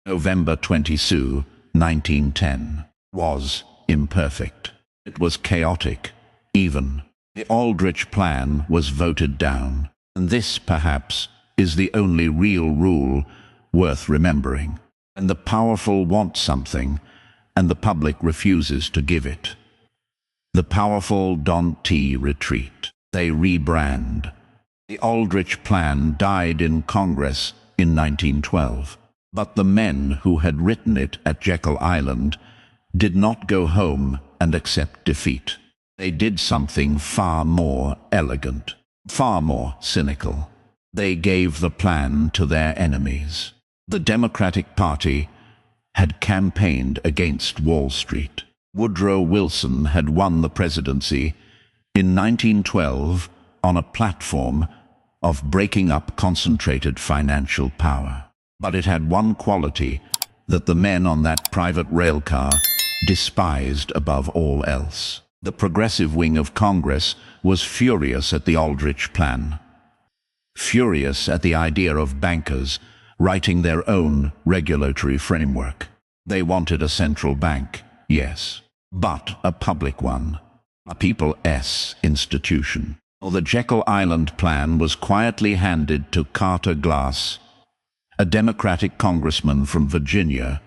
November 22, 1910, was imperfect. It was chaotic, even. The Aldrich Plan was voted down, and this, perhaps, is the only real rule worth remembering. And the powerful want something, and the public refuses to give it. The powerful don't retreat. They rebrand. The Aldrich Plan died in Congress in 1912. But the men who had written it at Jekyll Island did not go home and accept defeat. They did something far more elegant, far more cynical. They gave the plan to their enemies. The Democratic Party had campaigned against Wall Street. Woodrow Wilson had won the presidency in 1912 on a platform of breaking up concentrated financial power. But it had one quality that the men on that private railcar despised above all else. The progressive wing of Congress was furious at the Aldrich Plan, furious at the idea of bankers writing their own regulatory framework. They wanted a central bank, yes, but a public one, a people's institution. The Jekyll Island Plan was quietly handed to Carter Glass, a Democratic congressman from Virginia,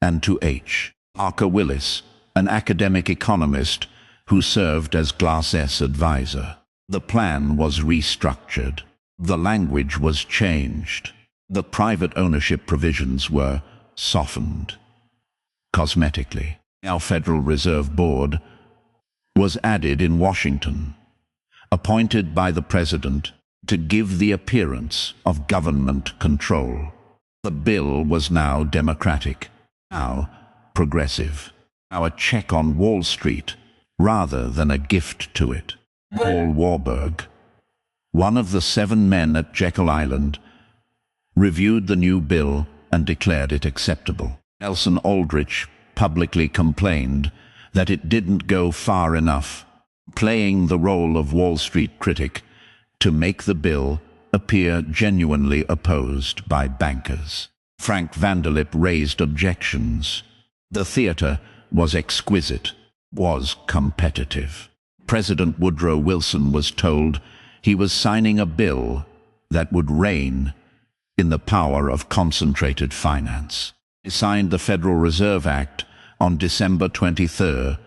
and to H. Parker Willis, an academic economist who served as Glass's advisor. The plan was restructured. The language was changed. The private ownership provisions were softened. Cosmetically, our Federal Reserve Board was added in Washington, appointed by the President to give the appearance of government control. The bill was now democratic, now progressive, now a check on Wall Street rather than a gift to it. Paul Warburg, one of the 7 men at Jekyll Island, reviewed the new bill and declared it acceptable. Nelson Aldrich publicly complained that it didn't go far enough, playing the role of Wall Street critic to make the bill appear genuinely opposed by bankers. Frank Vanderlip raised objections. The theater was exquisite, was competitive. President Woodrow Wilson was told he was signing a bill that would rein in the power of concentrated finance. He signed the Federal Reserve Act on December 23,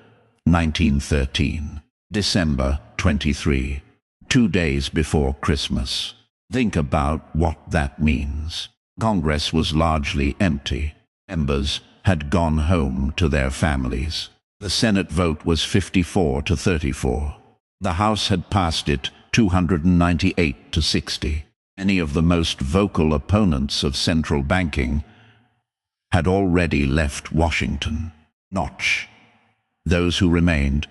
1913. December 23. 2 days before Christmas. Think about what that means. Congress was largely empty. Members had gone home to their families. The Senate vote was 54 to 34. The House had passed it 298 to 60. Many of the most vocal opponents of central banking had already left Washington. Notch. Those who remained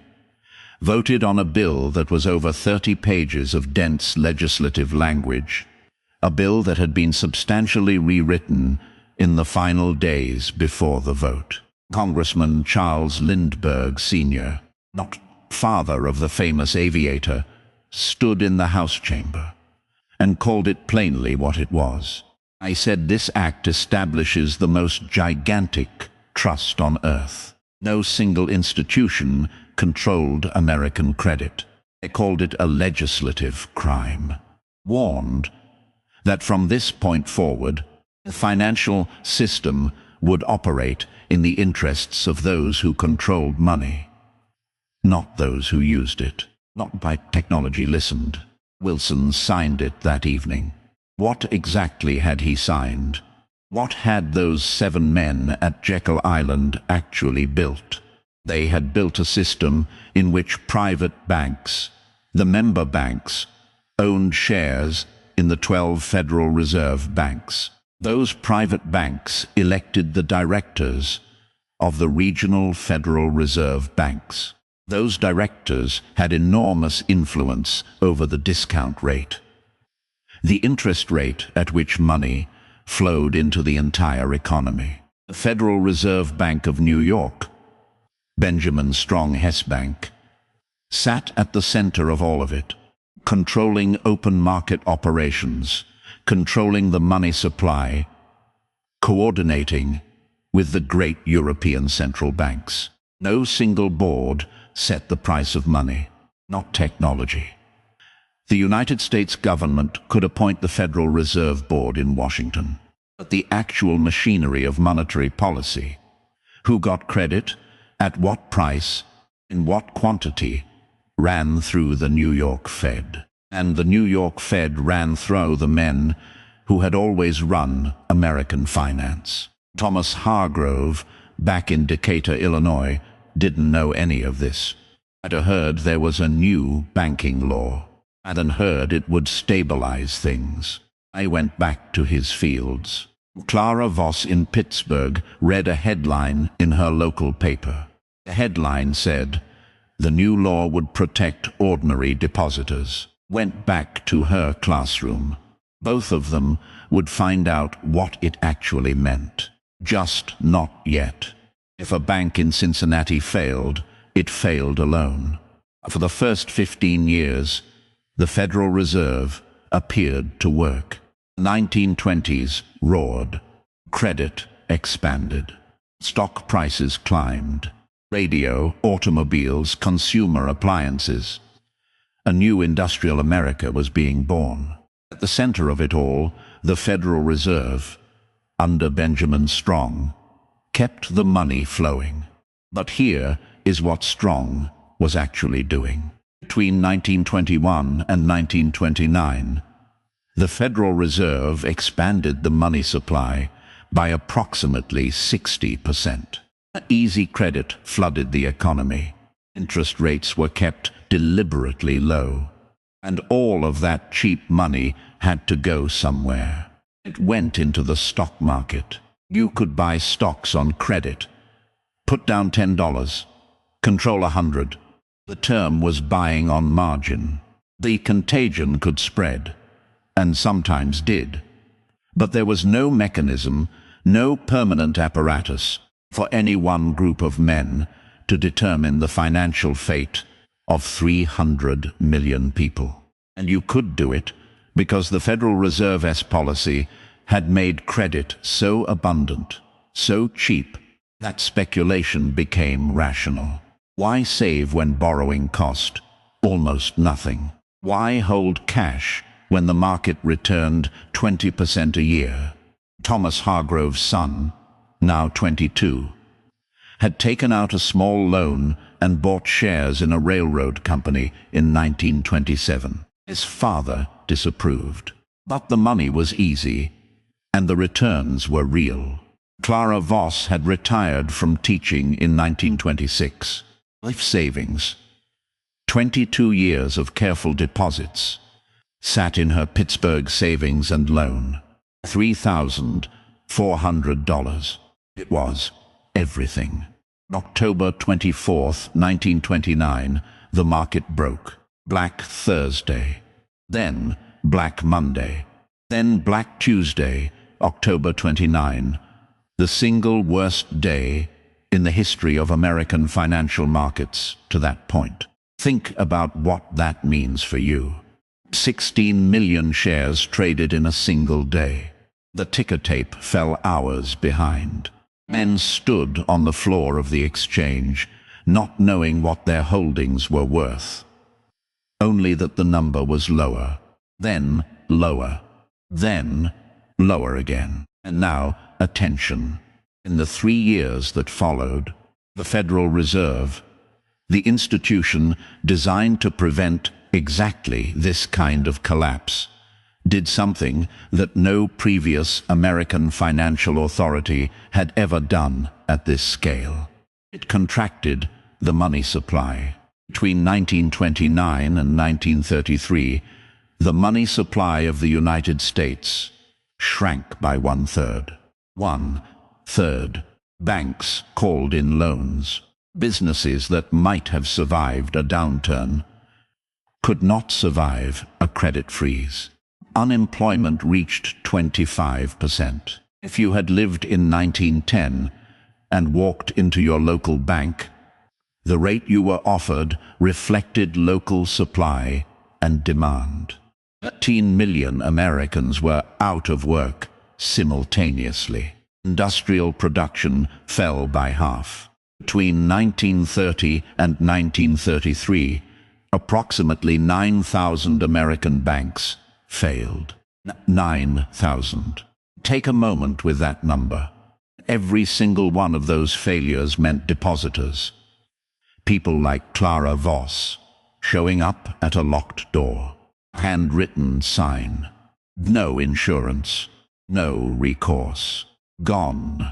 voted on a bill that was over 30 pages of dense legislative language, a bill that had been substantially rewritten in the final days before the vote. Congressman Charles Lindbergh Sr., not father of the famous aviator, stood in the House chamber and called it plainly what it was. I said, "This act establishes the most gigantic trust on earth. No single institution controlled American credit." They called it a legislative crime. Warned that from this point forward, the financial system would operate in the interests of those who controlled money, not those who used it. Not by technology listened. Wilson signed it that evening. What exactly had he signed? What had those 7 men at Jekyll Island actually built? They had built a system in which private banks, the member banks, owned shares in the 12 Federal Reserve banks. Those private banks elected the directors of the regional Federal Reserve banks. Those directors had enormous influence over the discount rate, the interest rate at which money flowed into the entire economy. The Federal Reserve Bank of New York, Benjamin Strong Hess Bank, sat at the center of all of it, controlling open market operations, controlling the money supply, coordinating with the great European central banks. No single board set the price of money, not technology. The United States government could appoint the Federal Reserve Board in Washington, but the actual machinery of monetary policy, who got credit, at what price, in what quantity, ran through the New York Fed. And the New York Fed ran through the men who had always run American finance. Thomas Hargrove, back in Decatur, Illinois, didn't know any of this. I'd heard there was a new banking law. I'd heard it would stabilize things. I went back to his fields. Clara Voss in Pittsburgh read a headline in her local paper. The headline said, "The new law would protect ordinary depositors." Went back to her classroom. Both of them would find out what it actually meant. Just not yet. If a bank in Cincinnati failed, it failed alone. For the first 15 years, the Federal Reserve appeared to work. The 1920s roared. Credit expanded. Stock prices climbed. Radio, automobiles, consumer appliances. A new industrial America was being born. At the center of it all, the Federal Reserve, under Benjamin Strong, kept the money flowing. But here is what Strong was actually doing. Between 1921 and 1929, the Federal Reserve expanded the money supply by approximately 60%. Easy credit flooded the economy. Interest rates were kept deliberately low. And all of that cheap money had to go somewhere. It went into the stock market. You could buy stocks on credit. Put down $10, control 100. The term was buying on margin. The contagion could spread, and sometimes did. But there was no mechanism, no permanent apparatus for any one group of men to determine the financial fate of 300 million people. And you could do it because the Federal Reserve's policy had made credit so abundant, so cheap, that speculation became rational. Why save when borrowing cost almost nothing? Why hold cash when the market returned 20% a year? Thomas Hargrove's son, now 22, had taken out a small loan and bought shares in a railroad company in 1927. His father disapproved. But the money was easy, and the returns were real. Clara Voss had retired from teaching in 1926. Life savings, 22 years of careful deposits, sat in her Pittsburgh savings and loan. $3,400. It was everything. October 24th, 1929, the market broke. Black Thursday. Then Black Monday. Then Black Tuesday, October 29, the single worst day in the history of American financial markets to that point. Think about what that means for you. 16 million shares traded in a single day. The ticker tape fell hours behind. Men stood on the floor of the exchange, not knowing what their holdings were worth. Only that the number was lower, then lower, then lower again. And now, attention. In the 3 years that followed, the Federal Reserve, the institution designed to prevent exactly this kind of collapse, did something that no previous American financial authority had ever done at this scale. It contracted the money supply. Between 1929 and 1933, the money supply of the United States shrank by 1/3. 1/3. Banks called in loans. Businesses that might have survived a downturn could not survive a credit freeze. Unemployment reached 25%. If you had lived in 1910 and walked into your local bank, the rate you were offered reflected local supply and demand. 13 million Americans were out of work simultaneously. Industrial production fell by half. Between 1930 and 1933, approximately 9,000 American banks failed. 9,000. Take a moment with that number. Every single one of those failures meant depositors. People like Clara Voss showing up at a locked door. Handwritten sign. No insurance. No recourse. Gone.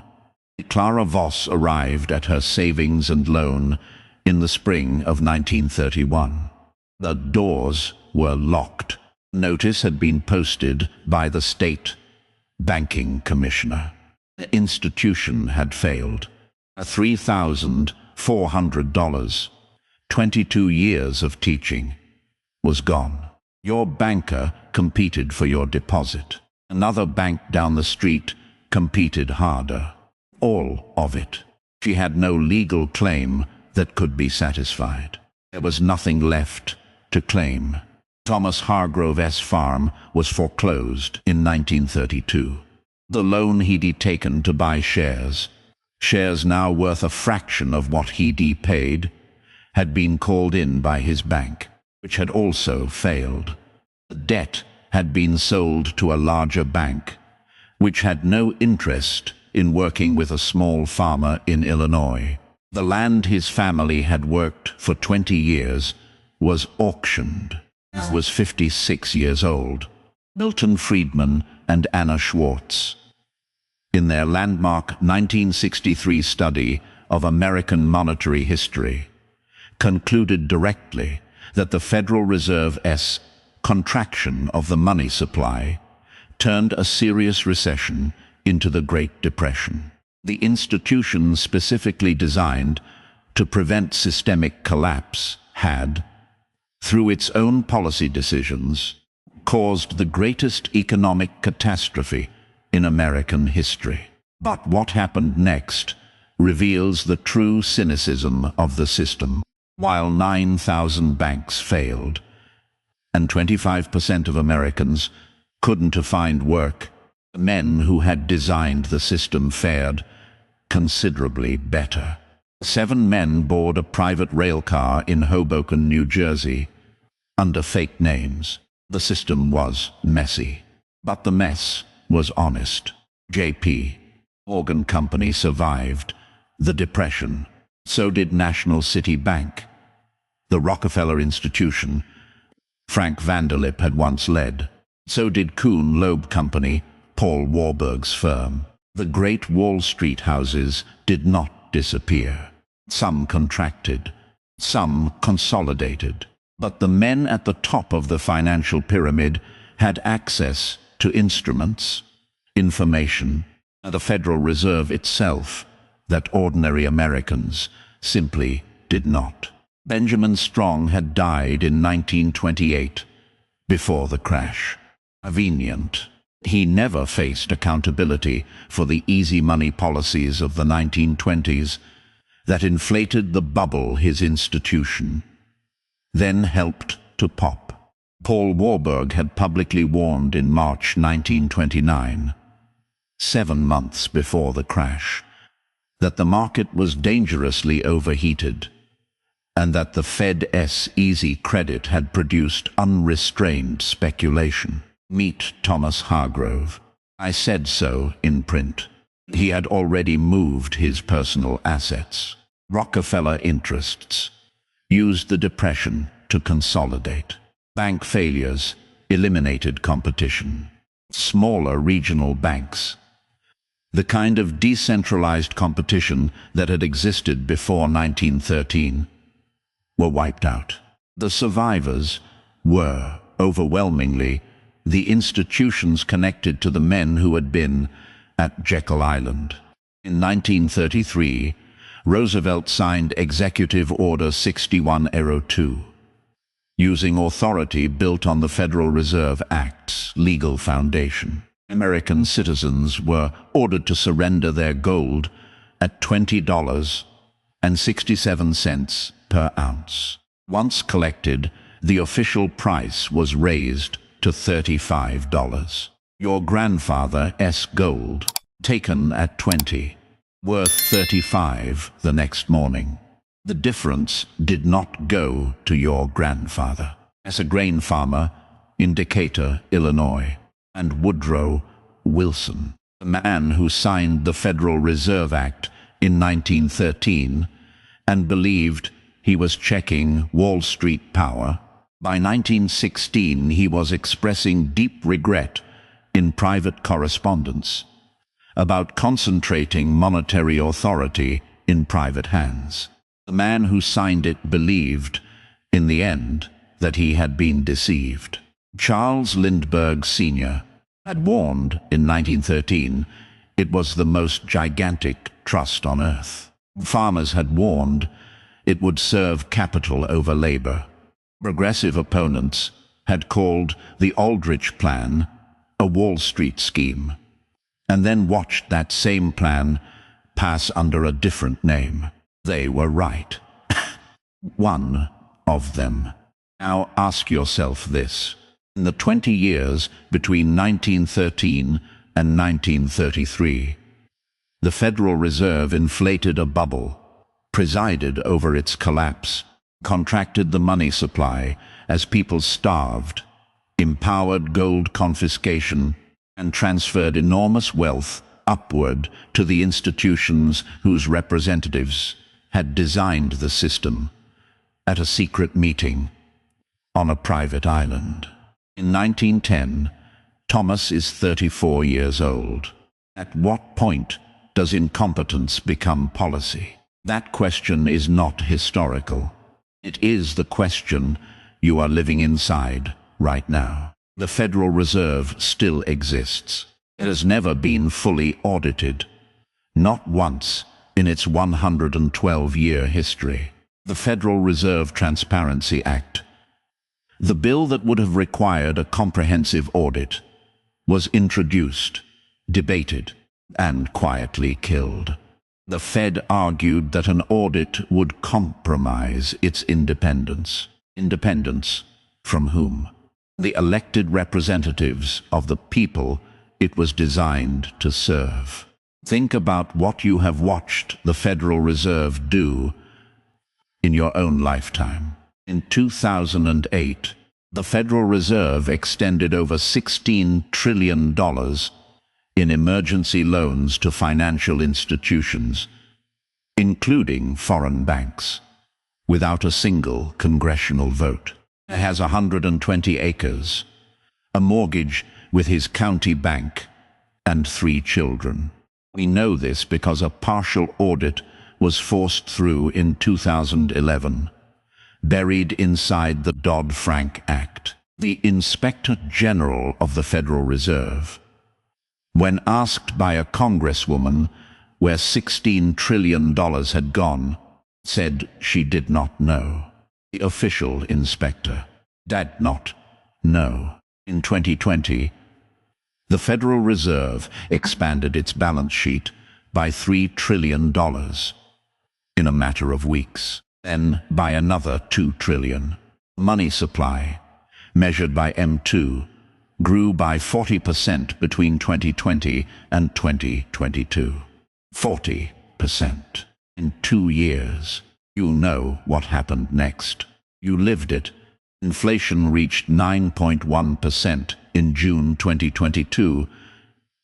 Clara Voss arrived at her savings and loan in the spring of 1931. The doors were locked. Notice had been posted by the state banking commissioner. The institution had failed. $3,400, 22 years of teaching, was gone. Your banker competed for your deposit. Another bank down the street competed harder. All of it. She had no legal claim that could be satisfied. There was nothing left to claim. Thomas Hargrove's farm was foreclosed in 1932. The loan he'd taken to buy shares now worth a fraction of what he'd paid, had been called in by his bank, which had also failed. The debt had been sold to a larger bank, which had no interest in working with a small farmer in Illinois. The land his family had worked for 20 years was auctioned. He was 56 years old. Milton Friedman and Anna Schwartz, in their landmark 1963 study of American monetary history, concluded directly that the Federal Reserve's contraction of the money supply turned a serious recession into the Great Depression. The institution specifically designed to prevent systemic collapse had, through its own policy decisions, caused the greatest economic catastrophe in American history. But what happened next reveals the true cynicism of the system. While 9,000 banks failed, and 25% of Americans couldn't find work, the men who had designed the system fared considerably better. 7 men board a private railcar in Hoboken, New Jersey, under fake names. The system was messy, but the mess was honest. J.P. Morgan Company survived the Depression. So did National City Bank, the Rockefeller Institution Frank Vanderlip had once led. So did Kuhn Loeb Company, Paul Warburg's firm. The great Wall Street houses did not disappear. Some contracted, some consolidated. But the men at the top of the financial pyramid had access to instruments, information, and the Federal Reserve itself that ordinary Americans simply did not. Benjamin Strong had died in 1928, before the crash. Convenient. He never faced accountability for the easy money policies of the 1920s that inflated the bubble his institution then helped to pop. Paul Warburg had publicly warned in March 1929, 7 months before the crash, that the market was dangerously overheated and that the Fed's easy credit had produced unrestrained speculation. Meet Thomas Hargrove. I said so in print. He had already moved his personal assets. Rockefeller interests used the Depression to consolidate. Bank failures eliminated competition. Smaller regional banks, the kind of decentralized competition that had existed before 1913, were wiped out. The survivors were, overwhelmingly, the institutions connected to the men who had been at Jekyll Island. In 1933, Roosevelt signed Executive Order 6102, using authority built on the Federal Reserve Act's legal foundation. American citizens were ordered to surrender their gold at $20.67 per ounce. Once collected, the official price was raised to $35. Your grandfather's gold taken at 20, worth 35 the next morning. The difference did not go to your grandfather. As a grain farmer in Decatur, Illinois, and Woodrow Wilson, the man who signed the Federal Reserve Act in 1913 and believed he was checking Wall Street power. By 1916, he was expressing deep regret in private correspondence about concentrating monetary authority in private hands. The man who signed it believed, in the end, that he had been deceived. Charles Lindbergh Sr. had warned in 1913 it was the most gigantic trust on earth. Farmers had warned it would serve capital over labor. Progressive opponents had called the Aldrich Plan a Wall Street scheme, and then watched that same plan pass under a different name. They were right. One of them. Now ask yourself this. In the 20 years between 1913 and 1933, the Federal Reserve inflated a bubble, presided over its collapse, contracted the money supply as people starved, empowered gold confiscation, and transferred enormous wealth upward to the institutions whose representatives had designed the system at a secret meeting on a private island. In 1910, Thomas is 34 years old. At what point does incompetence become policy? That question is not historical. It is the question you are living inside right now. The Federal Reserve still exists. It has never been fully audited. Not once in its 112-year history. The Federal Reserve Transparency Act, the bill that would have required a comprehensive audit, was introduced, debated, and quietly killed. The Fed argued that an audit would compromise its independence. Independence from whom? The elected representatives of the people it was designed to serve. Think about what you have watched the Federal Reserve do in your own lifetime. In 2008, the Federal Reserve extended over $16 trillion in emergency loans to financial institutions, including foreign banks, without a single congressional vote. It has 120 acres, a mortgage with his county bank, and 3 children. We know this because a partial audit was forced through in 2011, buried inside the Dodd-Frank Act. The Inspector General of the Federal Reserve, when asked by a congresswoman where $16 trillion had gone, said she did not know. The official inspector did not know. In 2020, the Federal Reserve expanded its balance sheet by $3 trillion in a matter of weeks, then by another $2 trillion. Money supply, measured by M2, grew by 40% between 2020 and 2022. 40% in 2 years. You know what happened next. You lived it. Inflation reached 9.1% in June 2022,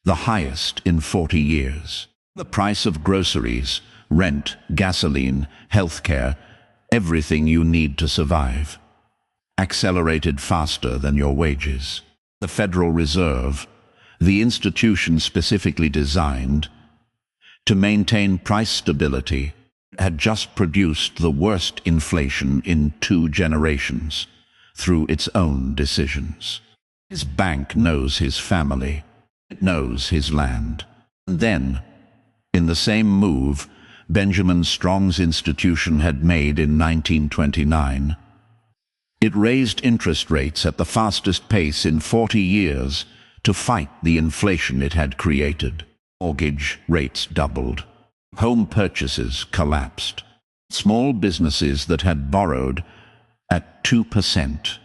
the highest in 40 years. The price of groceries, rent, gasoline, healthcare, everything you need to survive, accelerated faster than your wages. The Federal Reserve, the institution specifically designed to maintain price stability, had just produced the worst inflation in 2 generations through its own decisions. His bank knows his family. It knows his land. And then, in the same move Benjamin Strong's institution had made in 1929, it raised interest rates at the fastest pace in 40 years to fight the inflation it had created. Mortgage rates doubled. Home purchases collapsed. Small businesses that had borrowed at 2%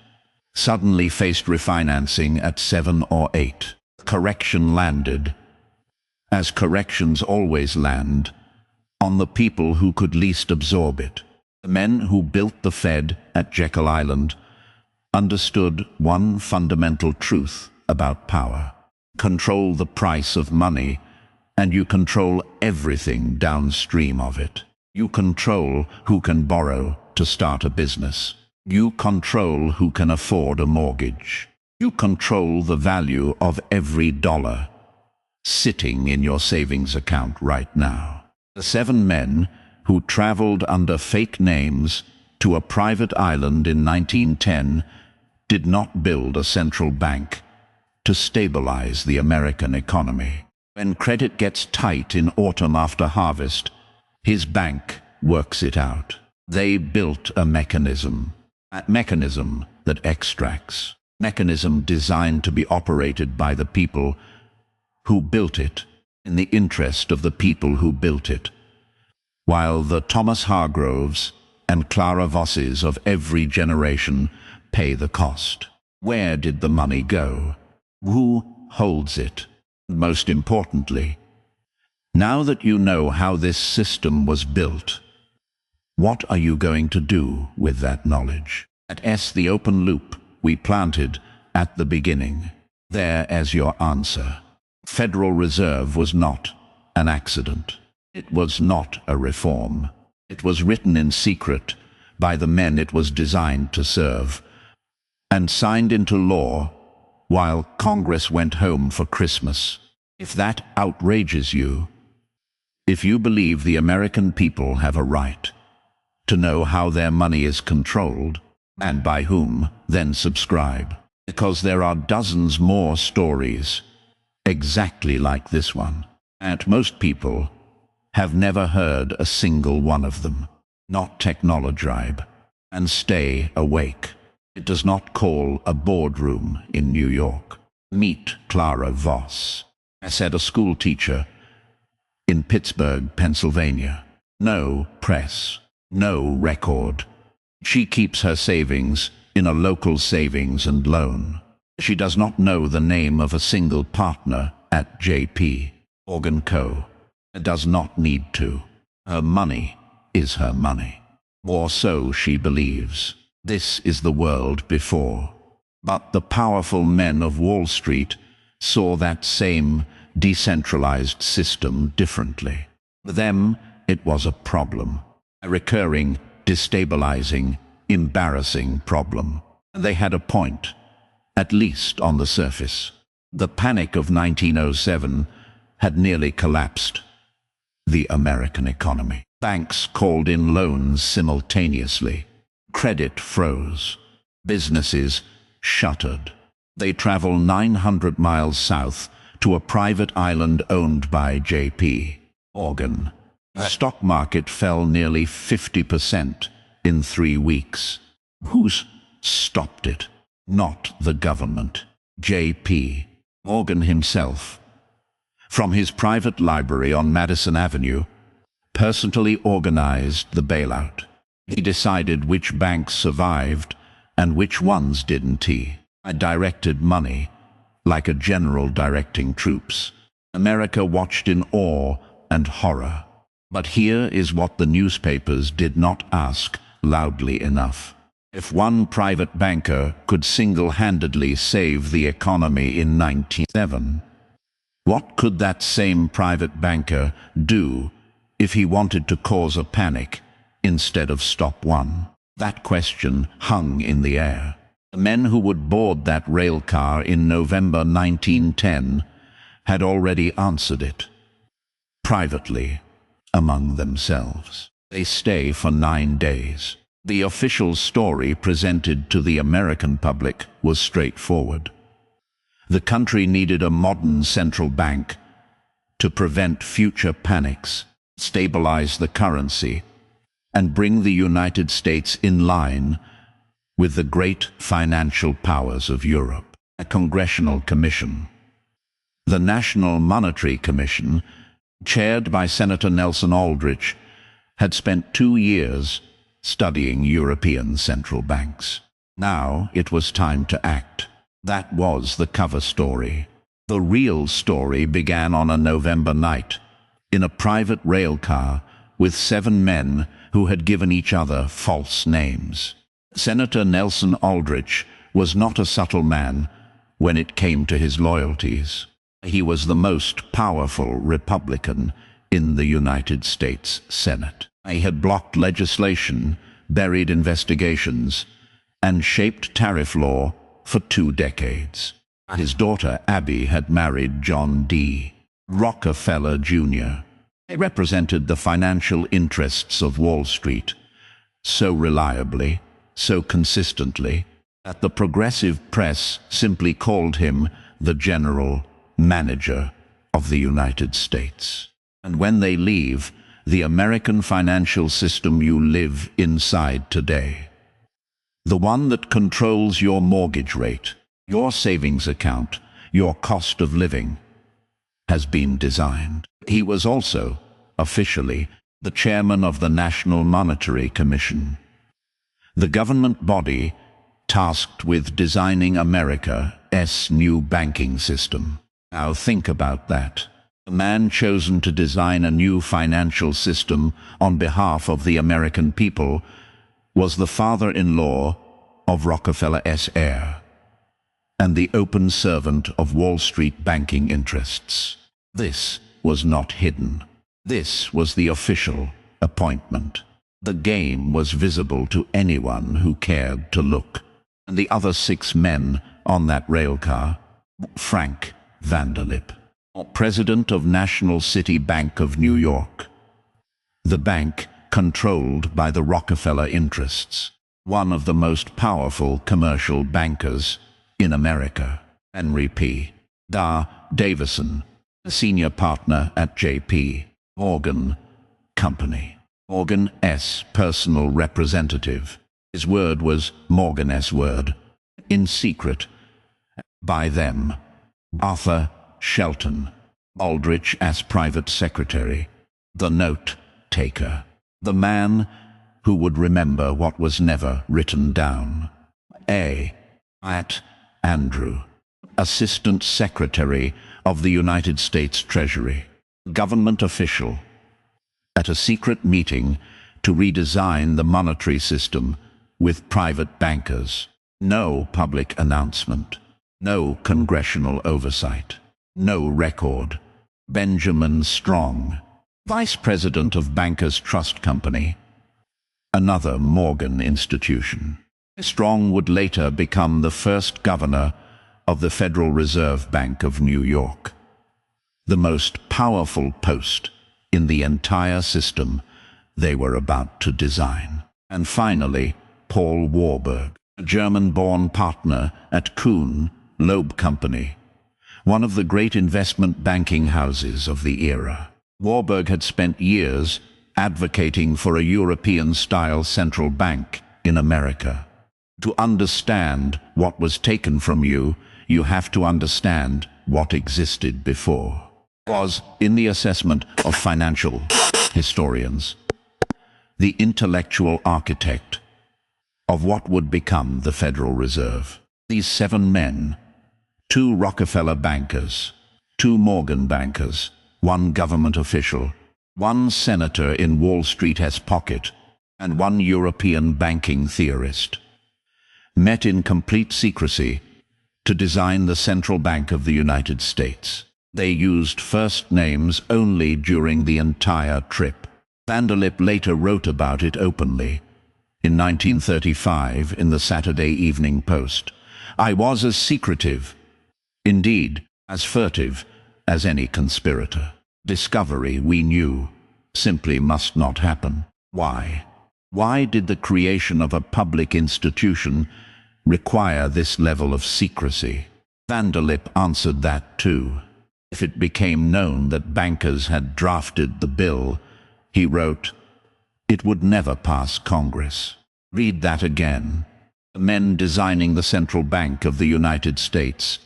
suddenly faced refinancing at 7 or 8. Correction landed as corrections always land, on the people who could least absorb it. The men who built the Fed at Jekyll Island understood one fundamental truth about power. Control the price of money, and you control everything downstream of it. You control who can borrow to start a business. You control who can afford a mortgage. You control the value of every dollar sitting in your savings account right now. The 7 men who traveled under fake names to a private island in 1910 did not build a central bank to stabilize the American economy. When credit gets tight in autumn after harvest, his bank works it out. They built a mechanism that extracts, mechanism designed to be operated by the people who built it in the interest of the people who built it, while the Thomas Hargroves and Clara Vosses of every generation pay the cost. Where did the money go? Who holds it? Most importantly, now that you know how this system was built, what are you going to do with that knowledge? At the open loop we planted at the beginning, there as your answer. Federal Reserve was not an accident. It was not a reform. It was written in secret by the men it was designed to serve, and signed into law while Congress went home for Christmas. If that outrages you, if you believe the American people have a right to know how their money is controlled, and by whom, then subscribe, because there are dozens more stories exactly like this one. And most people have never heard a single one of them. Not Technologibe. And stay awake. It does not call a boardroom in New York. Meet Clara Voss. I said, a school teacher in Pittsburgh, Pennsylvania. No press, no record. She keeps her savings in a local savings and loan. She does not know the name of a single partner at J.P. Morgan Co. Does not need to. Her money is her money. Or so she believes. This is the world before. But the powerful men of Wall Street saw that same decentralized system differently. For them, it was a problem. A recurring, destabilizing, embarrassing problem. They had a point, at least on the surface. The panic of 1907 had nearly collapsed the American economy. Banks called in loans simultaneously. Credit froze. Businesses shuttered. They travel 900 miles south to a private island owned by J.P. Morgan. The stock market fell nearly 50% in 3 weeks. Who's stopped it? Not the government. J.P. Morgan himself, from his private library on Madison Avenue, personally organized the bailout. He decided which banks survived and which ones didn't. He directed money like a general directing troops. America watched in awe and horror. But here is what the newspapers did not ask loudly enough. If one private banker could single-handedly save the economy in 1907, what could that same private banker do if he wanted to cause a panic instead of stop one? That question hung in the air. The men who would board that railcar in November 1910 had already answered it. Privately, among themselves. They stay for 9 days. The official story presented to the American public was straightforward. The country needed a modern central bank to prevent future panics, stabilize the currency, and bring the United States in line with the great financial powers of Europe. A congressional commission, the National Monetary Commission, chaired by Senator Nelson Aldrich, had spent 2 years studying European central banks. Now it was time to act. That was the cover story. The real story began on a November night, in a private railcar with 7 men who had given each other false names. Senator Nelson Aldrich was not a subtle man when it came to his loyalties. He was the most powerful Republican in the United States Senate. He had blocked legislation, buried investigations, and shaped tariff law for 2 decades. His daughter Abby had married John D. Rockefeller Jr. He represented the financial interests of Wall Street so reliably, so consistently, that the progressive press simply called him the general manager of the United States. And when they leave the American financial system you live inside today, the one that controls your mortgage rate, your savings account, your cost of living, has been designed. He was also, officially, the chairman of the National Monetary Commission, the government body tasked with designing America's new banking system. Now think about that. The man chosen to design a new financial system on behalf of the American people was the father-in-law of Rockefeller's heir, and the open servant of Wall Street banking interests. This was not hidden. This was the official appointment. The game was visible to anyone who cared to look. And the other 6 men on that railcar, Frank Vanderlip, president of National City Bank of New York, the bank controlled by the Rockefeller interests, one of the most powerful commercial bankers in America, Henry P. Davison, a senior partner at J.P. Morgan Company, Morgan's personal representative. His word was Morgan's word, in secret, by them. Arthur Shelton, Aldrich as private secretary, the note-taker, the man who would remember what was never written down. At Andrew, Assistant Secretary of the United States Treasury, government official, at a secret meeting to redesign the monetary system with private bankers. No public announcement, no congressional oversight, no record. Benjamin Strong, vice president of Bankers Trust Company, another Morgan institution. Strong would later become the first governor of the Federal Reserve Bank of New York, the most powerful post in the entire system they were about to design. And finally, Paul Warburg, a German-born partner at Kuhn Loeb Company, one of the great investment banking houses of the era. Warburg had spent years advocating for a European-style central bank in America. To understand what was taken from you, you have to understand what existed before. Was, in the assessment of financial historians, the intellectual architect of what would become the Federal Reserve. These 7 men, 2 Rockefeller bankers, 2 Morgan bankers, 1 government official, 1 senator in Wall Street's pocket, and 1 European banking theorist, met in complete secrecy to design the Central Bank of the United States. They used first names only during the entire trip. Vanderlip later wrote about it openly. In 1935, in the Saturday Evening Post, "I was as secretive, indeed, as furtive, as any conspirator. Discovery, we knew, simply must not happen." Why? Why did the creation of a public institution require this level of secrecy? Vanderlip answered that too. If it became known that bankers had drafted the bill, he wrote, it would never pass Congress. Read that again. The men designing the Central Bank of the United States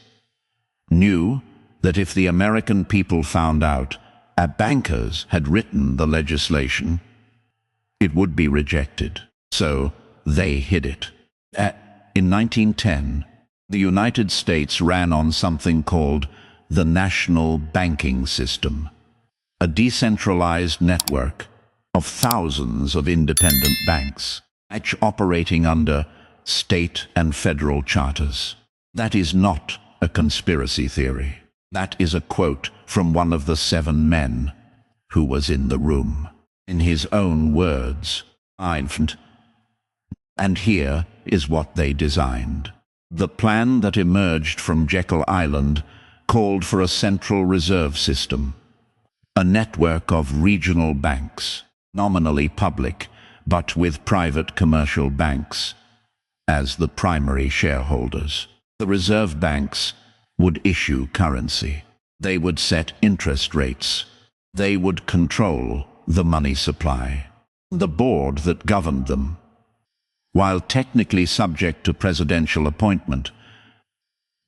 knew that if the American people found out bankers had written the legislation, it would be rejected. So they hid it. In 1910, the United States ran on something called the national banking system, a decentralized network of thousands of independent banks, each operating under state and federal charters. That is not a conspiracy theory. That is a quote from one of the 7 men who was in the room. In his own words, and here is what they designed. The plan that emerged from Jekyll Island called for a central reserve system, a network of regional banks, nominally public, but with private commercial banks as the primary shareholders. The reserve banks would issue currency. They would set interest rates. They would control the money supply. The board that governed them, while technically subject to presidential appointment,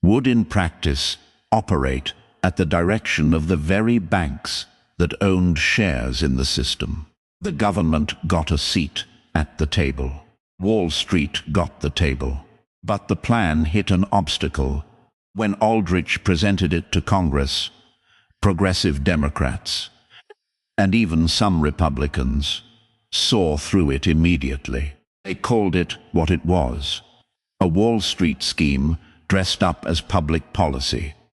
would in practice operate at the direction of the very banks that owned shares in the system. The government got a seat at the table. Wall Street got the table. But the plan hit an obstacle. When Aldrich presented it to Congress, progressive Democrats, and even some Republicans, saw through it immediately. They called it what it was, a Wall Street scheme dressed up as public policy.